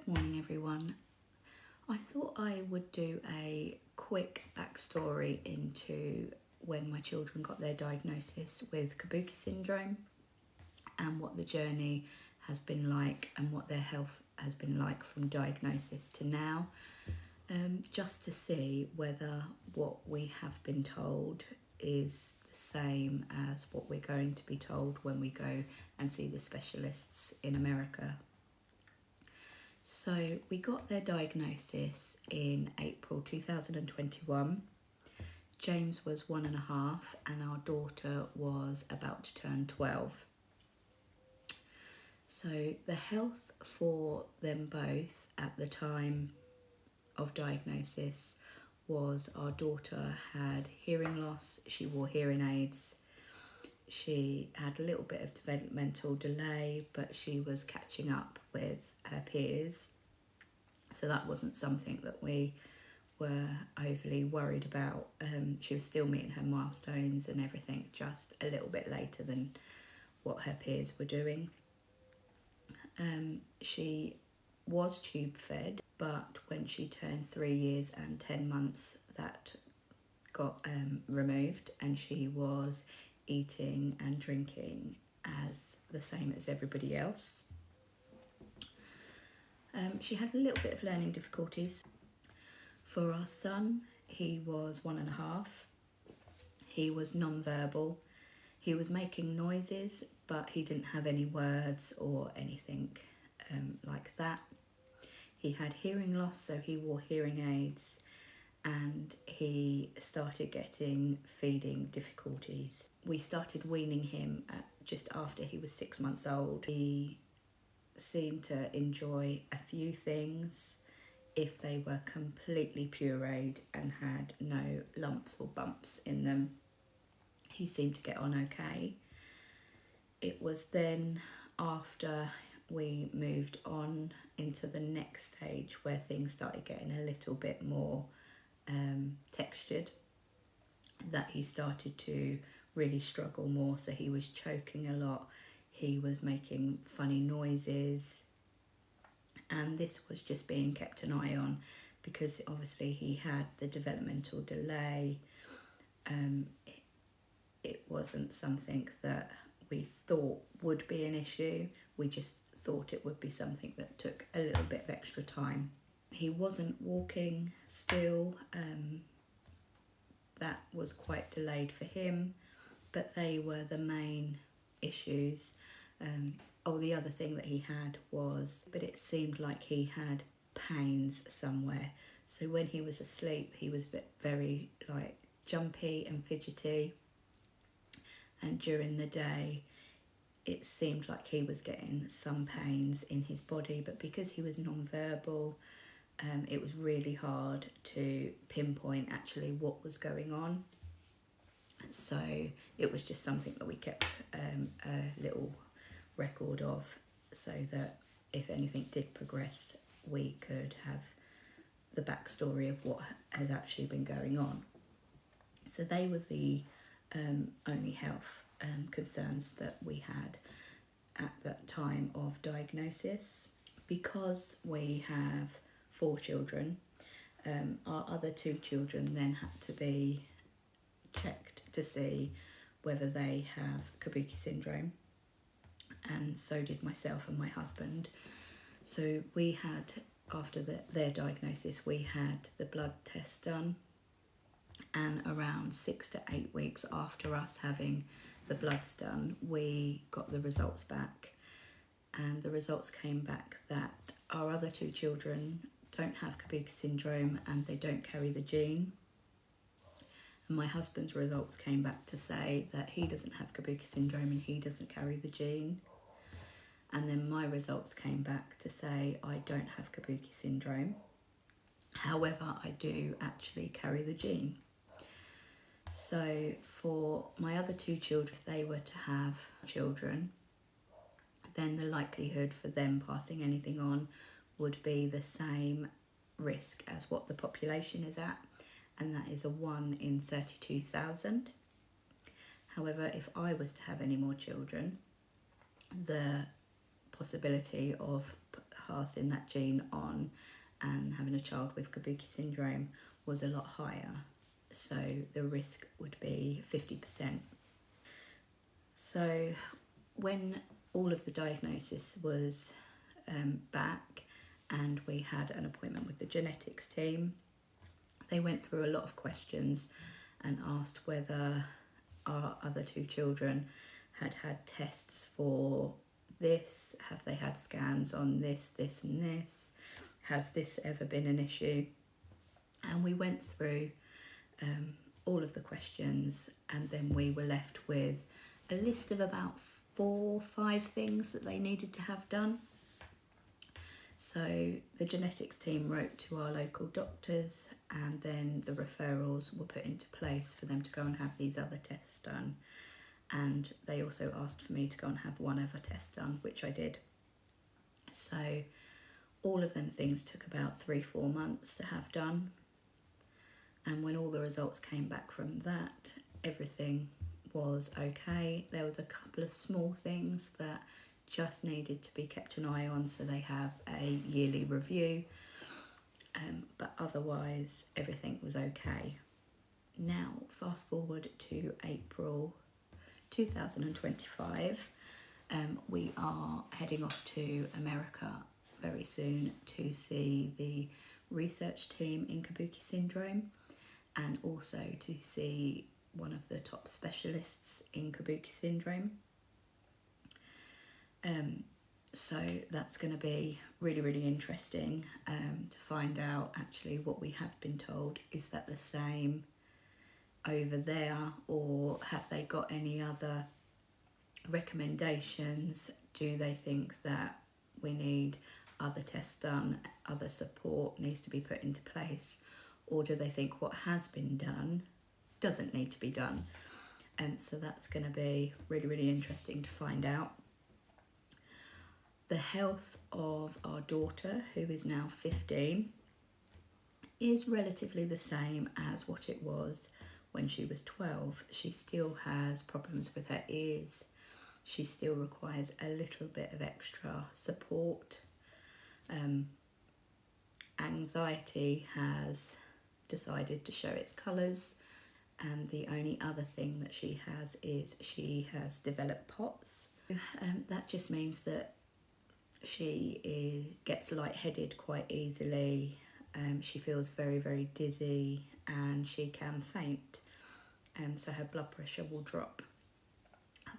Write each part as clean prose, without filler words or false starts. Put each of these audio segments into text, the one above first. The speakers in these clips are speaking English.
Good morning, everyone. I thought I would do a quick backstory into when my children got their diagnosis with Kabuki Syndrome and what the journey has been like and what their health has been like from diagnosis to now, just to see whether what we have been told is the same as what we're going to be told when we go and see the specialists in America. So we got their diagnosis in April 2021. James was 1.5 and our daughter was about to turn 12. So the health for them both at the time of diagnosis was our daughter had hearing loss, she wore hearing aids, she had a little bit of developmental delay, but she was catching up with her peers. So that wasn't something that we were overly worried about. She was still meeting her milestones and everything, just a little bit later than what her peers were doing. She was tube fed, but when she turned 3 years and 10 months, that got removed, and she was eating and drinking as the same as everybody else. She had a little bit of learning difficulties. For our son, he was 1.5. He was non-verbal. He was making noises, but he didn't have any words or anything like that. He had hearing loss, so he wore hearing aids, and he started getting feeding difficulties. We started weaning him just after he was 6 months old. He seemed to enjoy a few things if they were completely pureed and had no lumps or bumps in them. He seemed to get on okay. It was then after we moved on into the next stage where things started getting a little bit more textured, that he started to really struggle more. So he was choking a lot, he was making funny noises, and this was just being kept an eye on because obviously he had the developmental delay. It wasn't something that we thought would be an issue, we just thought it would be something that took a little bit of extra time. He wasn't walking still, that was quite delayed for him, but they were the main issues. The other thing that he had was, but it seemed like he had pains somewhere. So when he was asleep, he was very jumpy and fidgety. And during the day, it seemed like he was getting some pains in his body, but because he was non-verbal, it was really hard to pinpoint actually what was going on. So it was just something that we kept a little record of, so that if anything did progress, we could have the backstory of what has actually been going on. So they were the only health concerns that we had at that time of diagnosis. Because we have 4 children, our other 2 children then had to be checked to see whether they have Kabuki Syndrome, and so did myself and my husband. So we had, after their diagnosis, we had the blood test done, and around 6 to 8 weeks after us having the bloods done, we got the results back, and the results came back that our other 2 children don't have Kabuki Syndrome and they don't carry the gene. And my husband's results came back to say that he doesn't have Kabuki Syndrome and he doesn't carry the gene. And then my results came back to say I don't have Kabuki Syndrome. However, I do actually carry the gene. So for my other 2 children, if they were to have children, then the likelihood for them passing anything on would be the same risk as what the population is at, and that is a 1 in 32,000. However, if I was to have any more children, the possibility of passing that gene on and having a child with Kabuki syndrome was a lot higher. So the risk would be 50%. So when all of the diagnosis was back and we had an appointment with the genetics team, they went through a lot of questions and asked whether our other two children had had tests for this, have they had scans on this, this and this, has this ever been an issue? And we went through all of the questions, and then we were left with a list of about 4 or 5 things that they needed to have done. So the genetics team wrote to our local doctors, and then the referrals were put into place for them to go and have these other tests done. And they also asked for me to go and have one other test done, which I did. So all of them things took about 3-4 months to have done. And when all the results came back from that, everything was okay. There was a couple of small things that just needed to be kept an eye on, so they have a yearly review, but otherwise everything was okay. Now fast forward to April 2025, we are heading off to America very soon to see the research team in Kabuki syndrome, and also to see one of the top specialists in Kabuki syndrome. So that's going to be really, really interesting to find out actually what we have been told. Is that the same over there, or have they got any other recommendations? Do they think that we need other tests done, other support needs to be put into place, or do they think what has been done doesn't need to be done? So that's going to be really, really interesting to find out. The health of our daughter, who is now 15, is relatively the same as what it was when she was 12. She still has problems with her ears. She still requires a little bit of extra support. Anxiety has decided to show its colours, and the only other thing that she has is she has developed POTS. That just means that she gets lightheaded quite easily. She feels very, very dizzy, and she can faint. So her blood pressure will drop.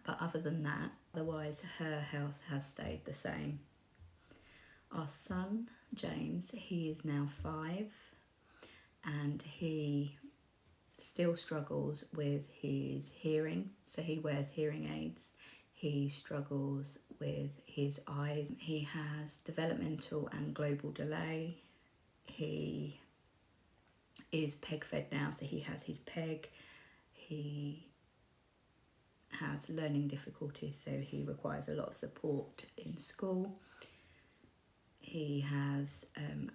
But other than that, otherwise her health has stayed the same. Our son, James, he is now 5, and he still struggles with his hearing. So he wears hearing aids. He struggles with his eyes. He has developmental and global delay. He is peg fed now, so he has his peg. He has learning difficulties, so he requires a lot of support in school. He has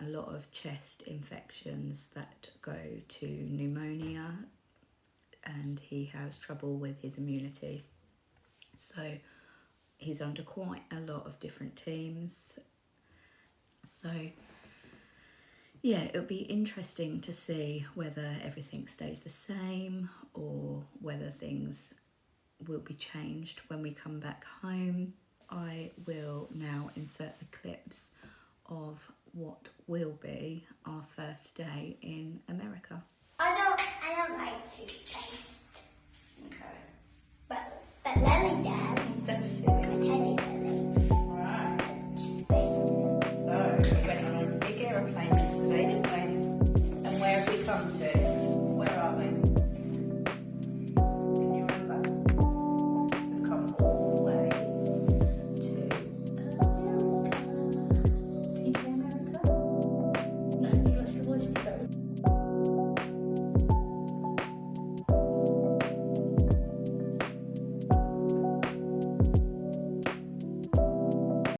a lot of chest infections that go to pneumonia, and he has trouble with his immunity. So he's under quite a lot of different teams. So yeah, it'll be interesting to see whether everything stays the same or whether things will be changed when we come back home. I will now insert the clips of what will be our first day in America. I don't like toothpaste. Okay. But let me, Dad.